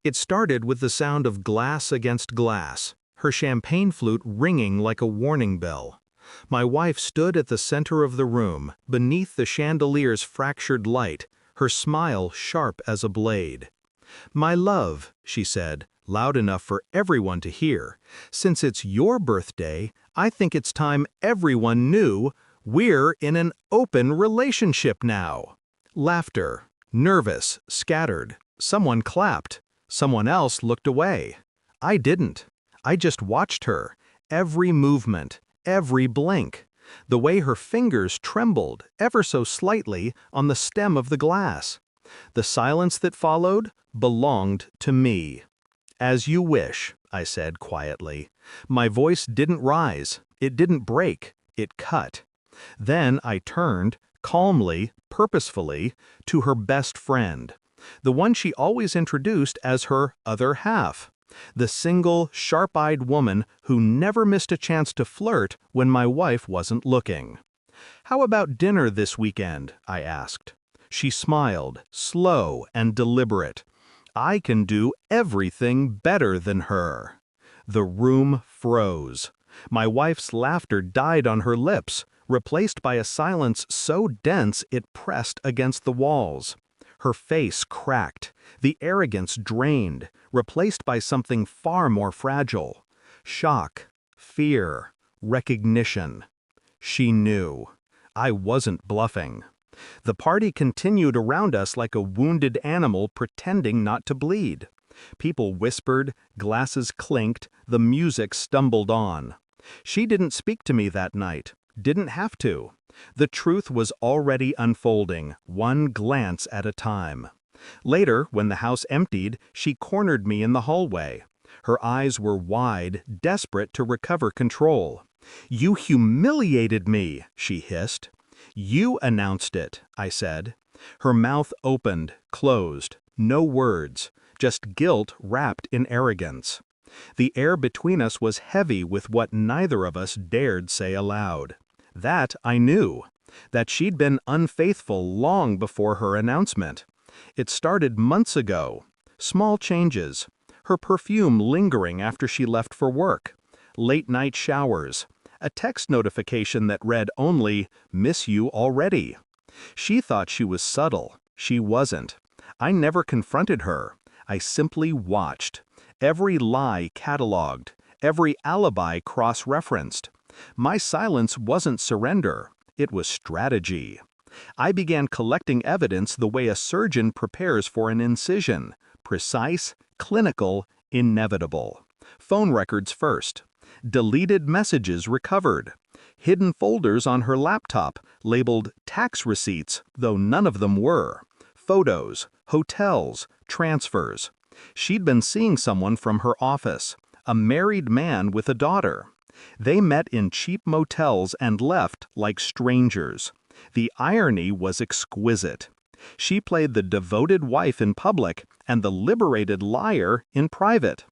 It started with the sound of glass against glass, her champagne flute ringing like a warning bell. My wife stood at the center of the room, beneath the chandelier's fractured light, her smile sharp as a blade. "My love," she said, loud enough for everyone to hear, "since it's your birthday, I think it's time everyone knew we're in an open relationship now." Laughter, nervous, scattered. Someone clapped. Someone else looked away. I didn't. I just watched her, every movement, every blink, the way her fingers trembled, ever so slightly, on the stem of the glass. The silence that followed belonged to me. "As you wish," I said quietly. My voice didn't rise, it didn't break, it cut. Then I turned, calmly, purposefully, to her best friend, the one she always introduced as her other half, the single, sharp-eyed woman who never missed a chance to flirt when my wife wasn't looking. "How about dinner this weekend?" I asked. She smiled, slow and deliberate. "I can do everything better than her." The room froze. My wife's laughter died on her lips, replaced by a silence so dense it pressed against the walls. Her face cracked, the arrogance drained, replaced by something far more fragile. Shock, fear, recognition. She knew. I wasn't bluffing. The party continued around us like a wounded animal pretending not to bleed. People whispered, glasses clinked, the music stumbled on. She didn't speak to me that night, didn't have to. The truth was already unfolding, one glance at a time. Later, when the house emptied, she cornered me in the hallway. Her eyes were wide, desperate to recover control. "You humiliated me," she hissed. "You announced it," I said. Her mouth opened, closed, no words, just guilt wrapped in arrogance. The air between us was heavy with what neither of us dared say aloud. That I knew, that she'd been unfaithful long before her announcement. It started months ago. Small changes. Her perfume lingering after she left for work. Late-night showers. A text notification that read only, "Miss you already." She thought she was subtle. She wasn't. I never confronted her. I simply watched. Every lie cataloged. Every alibi cross-referenced. My silence wasn't surrender. It was strategy. I began collecting evidence the way a surgeon prepares for an incision. Precise, clinical, inevitable. Phone records first. Deleted messages recovered. Hidden folders on her laptop labeled tax receipts, though none of them were. Photos, hotels, transfers. She'd been seeing someone from her office, a married man with a daughter. They met in cheap motels and left like strangers. The irony was exquisite. She played the devoted wife in public and the liberated liar in private.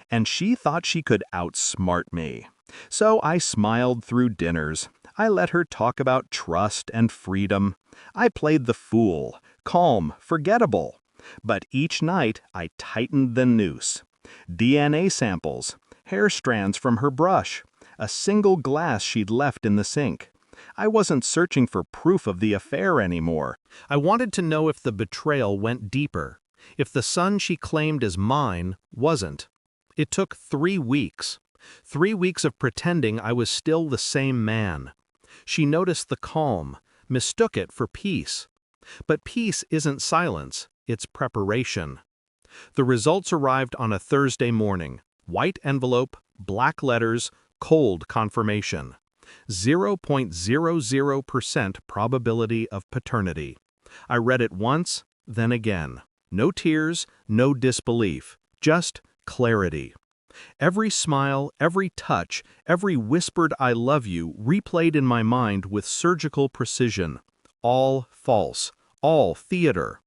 And she thought she could outsmart me. So I smiled through dinners. I let her talk about trust and freedom. I played the fool, calm, forgettable. But each night I tightened the noose. DNA samples, hair strands from her brush, a single glass she'd left in the sink. I wasn't searching for proof of the affair anymore. I wanted to know if the betrayal went deeper, if the son she claimed as mine wasn't. It took 3 weeks. 3 weeks of pretending I was still the same man. She noticed the calm, mistook it for peace. But peace isn't silence, it's preparation. The results arrived on a Thursday morning. White envelope, black letters, cold confirmation. 0.00% probability of paternity. I read it once, then again. No tears, no disbelief, just clarity. Every smile, every touch, every whispered "I love you" replayed in my mind with surgical precision. All false, all theater.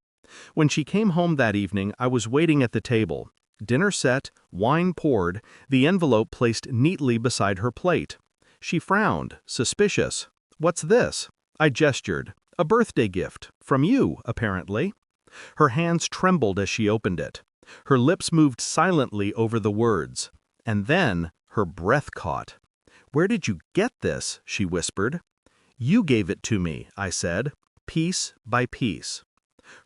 When she came home that evening, I was waiting at the table. Dinner set, wine poured, the envelope placed neatly beside her plate. She frowned, suspicious. "What's this?" I gestured. "A birthday gift. From you, apparently." Her hands trembled as she opened it. Her lips moved silently over the words, and then her breath caught. "Where did you get this?" she whispered. "You gave it to me," I said, piece by piece.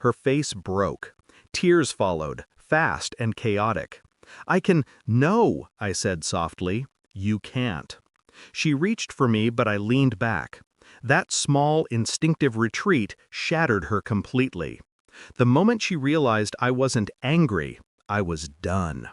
Her face broke. Tears followed, fast and chaotic. "No," I said softly. "You can't." She reached for me, but I leaned back. That small, instinctive retreat shattered her completely. The moment she realized I wasn't angry, I was done.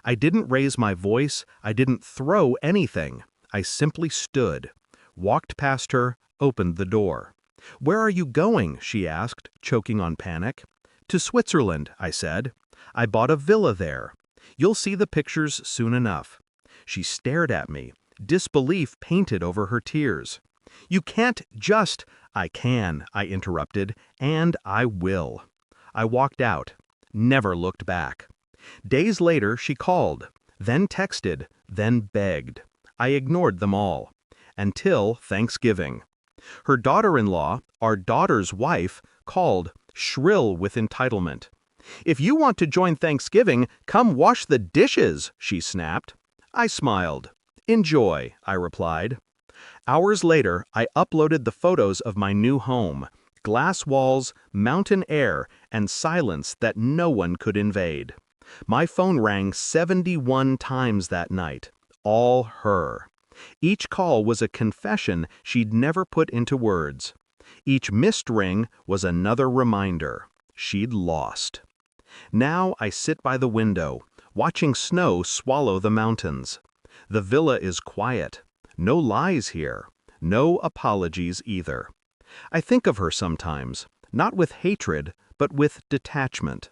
I didn't raise my voice, I didn't throw anything. I simply stood, walked past her, opened the door. "Where are you going?" she asked, choking on panic. "To Switzerland," I said. "I bought a villa there. You'll see the pictures soon enough." She stared at me, disbelief painted over her tears. "You can't just—" "I can," I interrupted, "and I will." I walked out, never looked back. Days later she called, then texted, then begged. I ignored them all. Until Thanksgiving. Her daughter-in-law, our daughter's wife, called, shrill with entitlement. "If you want to join Thanksgiving, come wash the dishes," she snapped. I smiled. "Enjoy," I replied. Hours later, I uploaded the photos of my new home. Glass walls, mountain air, and silence that no one could invade. My phone rang 71 times that night. All her. Each call was a confession she'd never put into words. Each missed ring was another reminder. She'd lost. Now I sit by the window, watching snow swallow the mountains. The villa is quiet. No lies here. No apologies either. I think of her sometimes, not with hatred, but with detachment.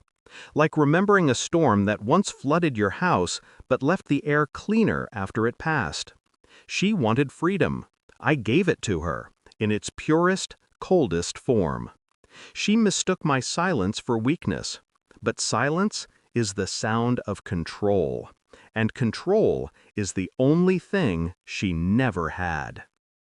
Like remembering a storm that once flooded your house, but left the air cleaner after it passed. She wanted freedom. I gave it to her, in its purest, coldest form. She mistook my silence for weakness. But silence is the sound of control. And control is the only thing she never had.